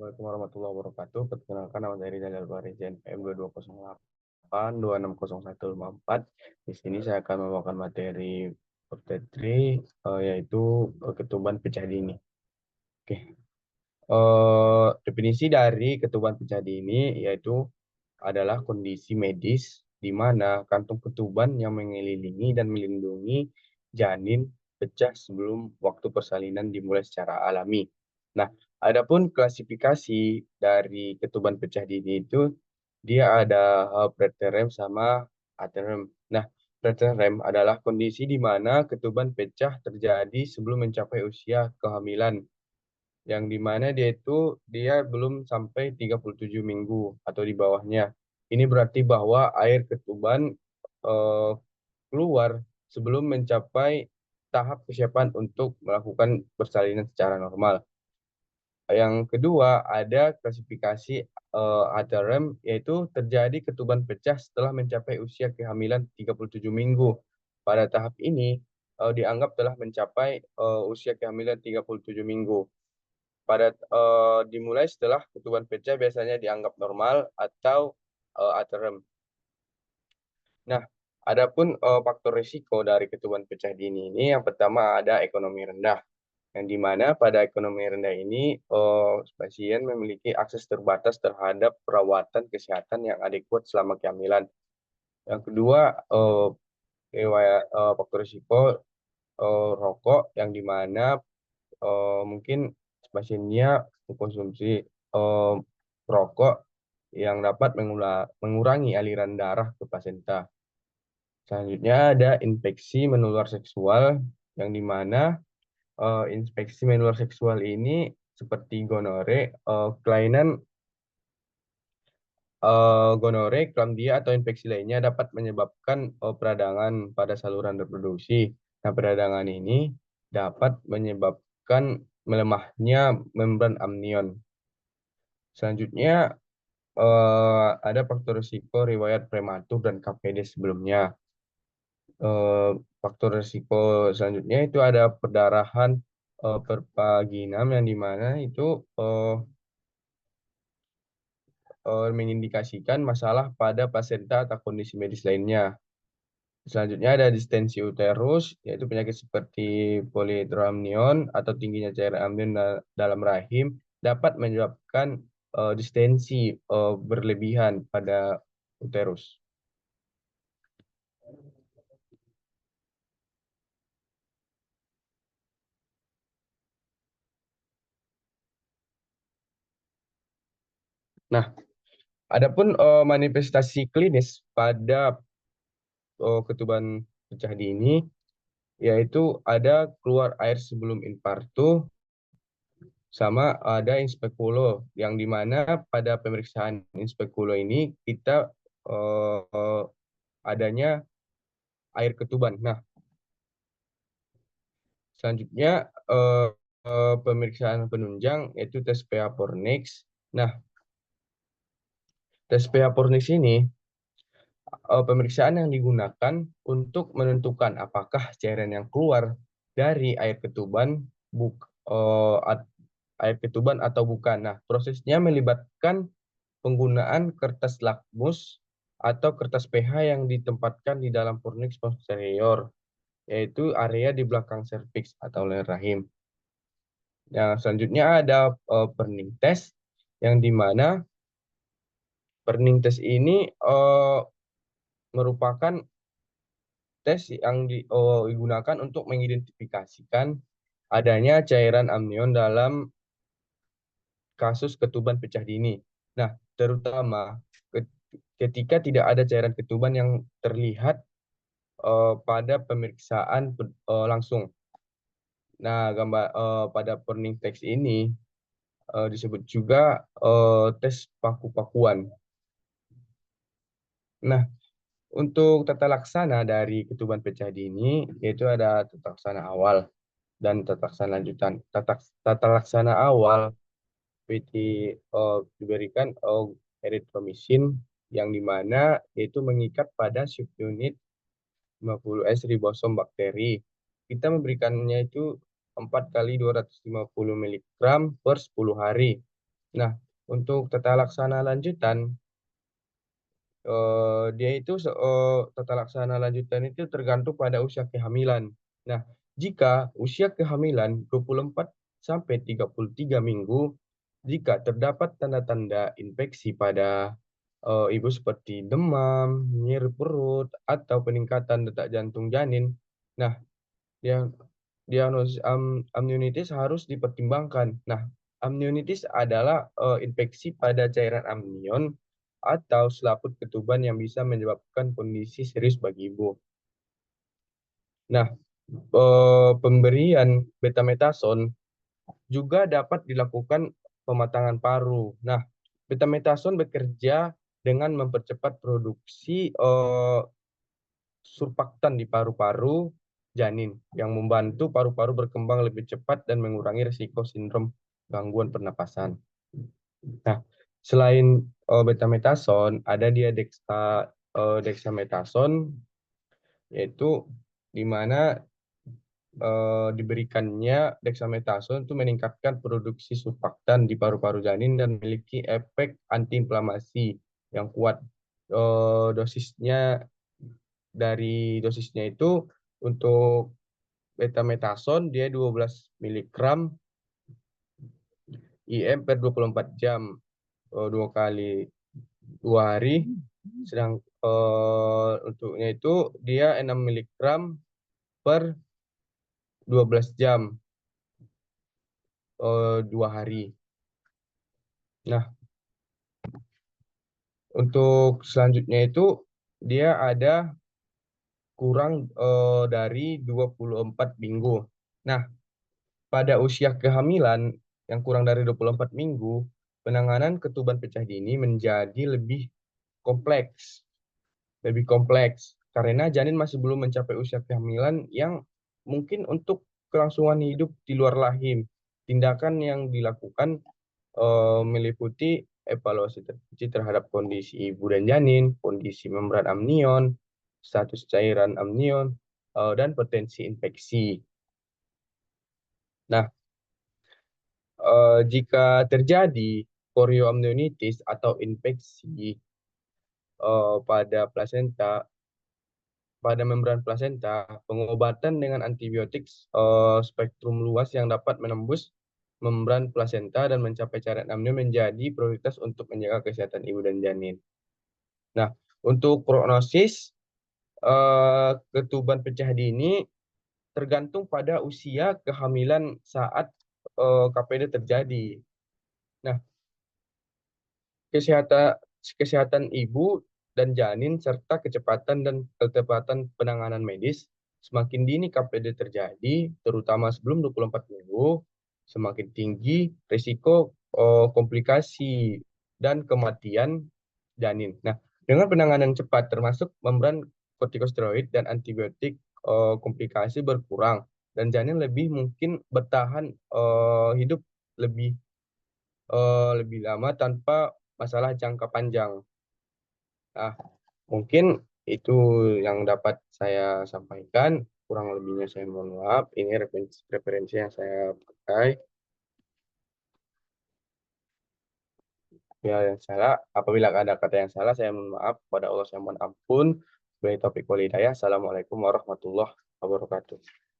Assalamualaikum warahmatullahi wabarakatuh. Perkenalkan nama saya Rizal Alvari JNPM 2208 260154. Di sini saya akan membawakan materi Optetri yaitu ketuban pecah dini. Oke. Definisi dari ketuban pecah dini yaitu adalah kondisi medis di mana kantung ketuban yang mengelilingi dan melindungi janin pecah sebelum waktu persalinan dimulai secara alami. Nah, adapun klasifikasi dari ketuban pecah dini itu dia ada preterm sama aterm. Nah, preterm adalah kondisi di mana ketuban pecah terjadi sebelum mencapai usia kehamilan yang dimana dia belum sampai 37 minggu atau di bawahnya. Ini berarti bahwa air ketuban eh, keluar sebelum mencapai tahap kesiapan untuk melakukan persalinan secara normal. Yang kedua ada klasifikasi ATRM yaitu terjadi ketuban pecah setelah mencapai usia kehamilan 37 minggu. Pada tahap ini dianggap telah mencapai usia kehamilan 37 minggu dimulai setelah ketuban pecah biasanya dianggap normal atau aterem. Nah, adapun faktor risiko dari ketuban pecah dini ini yang pertama ada ekonomi rendah, yang dimana pada ekonomi rendah ini pasien memiliki akses terbatas terhadap perawatan kesehatan yang adekuat selama kehamilan. Yang kedua, faktor risiko rokok yang dimana mungkin pasiennya mengkonsumsi eh, rokok yang dapat mengurangi aliran darah ke plasenta. Selanjutnya ada infeksi menular seksual yang dimana infeksi menular seksual ini seperti gonore, klamdia atau infeksi lainnya dapat menyebabkan peradangan pada saluran reproduksi. Nah, peradangan ini dapat menyebabkan melemahnya membran amnion. Selanjutnya ada faktor risiko riwayat prematur dan KPD sebelumnya. Eh, Faktor risiko selanjutnya itu ada perdarahan perpaginam yang dimana itu eh, mengindikasikan masalah pada plasenta atau kondisi medis lainnya. Selanjutnya ada distensi uterus, yaitu penyakit seperti polydramnion atau tingginya cairan amnion dalam rahim dapat menyebabkan distensi berlebihan pada uterus. Nah, adapun manifestasi klinis pada ketuban pecah dini, yaitu ada keluar air sebelum infarto, sama ada inspekulo, yang dimana pada pemeriksaan inspekulo ini kita eh, adanya air ketuban. Nah, selanjutnya pemeriksaan penunjang yaitu tes pH Fornix. Nah, tes pH Fornix ini pemeriksaan yang digunakan untuk menentukan apakah cairan yang keluar dari air ketuban eh, air ketuban atau bukan. Nah, prosesnya melibatkan penggunaan kertas lakmus atau kertas pH yang ditempatkan di dalam fornix posterior, yaitu area di belakang serviks atau leher rahim. Yang selanjutnya ada burning test, yang dimana burning test ini merupakan tes yang digunakan untuk mengidentifikasikan adanya cairan amnion dalam kasus ketuban pecah dini. Nah, terutama ketika tidak ada cairan ketuban yang terlihat pada pemeriksaan langsung. Nah, pada burning text ini disebut juga tes paku-pakuan. Nah, untuk tata laksana dari ketuban pecah dini yaitu ada tata laksana awal dan tata laksana lanjutan. Tata laksana awal PT diberikan erythromycin yang dimana yaitu mengikat pada subunit 50S ribosom bakteri. Kita memberikannya itu 4 kali 250 mg per 10 hari. Nah, untuk tata laksana lanjutan, dia itu tata laksana lanjutan itu tergantung pada usia kehamilan. Nah, jika usia kehamilan 24 sampai 33 minggu, jika terdapat tanda-tanda infeksi pada ibu seperti demam, nyeri perut, atau peningkatan detak jantung janin, nah, dia diagnosis amnionitis harus dipertimbangkan. Nah, amnionitis adalah infeksi pada cairan amnion atau selaput ketuban yang bisa menyebabkan kondisi serius bagi ibu. Nah, pemberian betametason juga dapat dilakukan pematangan paru. Nah, betametason bekerja dengan mempercepat produksi surfaktan di paru-paru janin yang membantu paru-paru berkembang lebih cepat dan mengurangi risiko sindrom gangguan pernapasan. Nah, selain betametason, ada dia dexamethasone, yaitu di mana diberikannya dexamethasone itu meningkatkan produksi surfaktan di paru-paru janin dan memiliki efek antiinflamasi yang kuat. Dosisnya dosisnya itu untuk betametason dia 12 miligram IM per 24 jam, dua kali 2 hari. Sedang untuknya itu dia 6 miligram per 12 jam, 2 hari. Nah, untuk selanjutnya itu dia ada kurang dari 24 minggu. Nah, pada usia kehamilan yang kurang dari 24 minggu, penanganan ketuban pecah dini menjadi kompleks, lebih kompleks karena janin masih belum mencapai usia kehamilan yang mungkin untuk kelangsungan hidup di luar rahim. Tindakan yang dilakukan meliputi evaluasi terperinci terhadap kondisi ibu dan janin, kondisi membran amnion, status cairan amnion, dan potensi infeksi. Nah, jika terjadi korioamnionitis atau infeksi pada plasenta, pada membran plasenta, pengobatan dengan antibiotik spektrum luas yang dapat menembus membran plasenta dan mencapai cairan amnion menjadi prioritas untuk menjaga kesehatan ibu dan janin. Nah, untuk prognosis ketuban pecah dini tergantung pada usia kehamilan saat KPD terjadi. Nah, kesehatan kesehatan ibu dan janin serta kecepatan dan ketepatan penanganan medis semakin dini KPD terjadi, terutama sebelum 24 minggu, semakin tinggi risiko komplikasi dan kematian janin. Nah, dengan penanganan cepat termasuk membran kortikosteroid dan antibiotik, komplikasi berkurang dan janin lebih mungkin bertahan hidup lebih lebih lama tanpa masalah jangka panjang. Nah, mungkin itu yang dapat saya sampaikan. Kurang lebihnya saya mohon maaf. Ini referensi yang saya pakai. Ya, yang salah. Apabila ada kata yang salah, saya mohon maaf. Kepada Allah saya mohon ampun. Sebagai topik walhidayah. Assalamualaikum warahmatullahi wabarakatuh.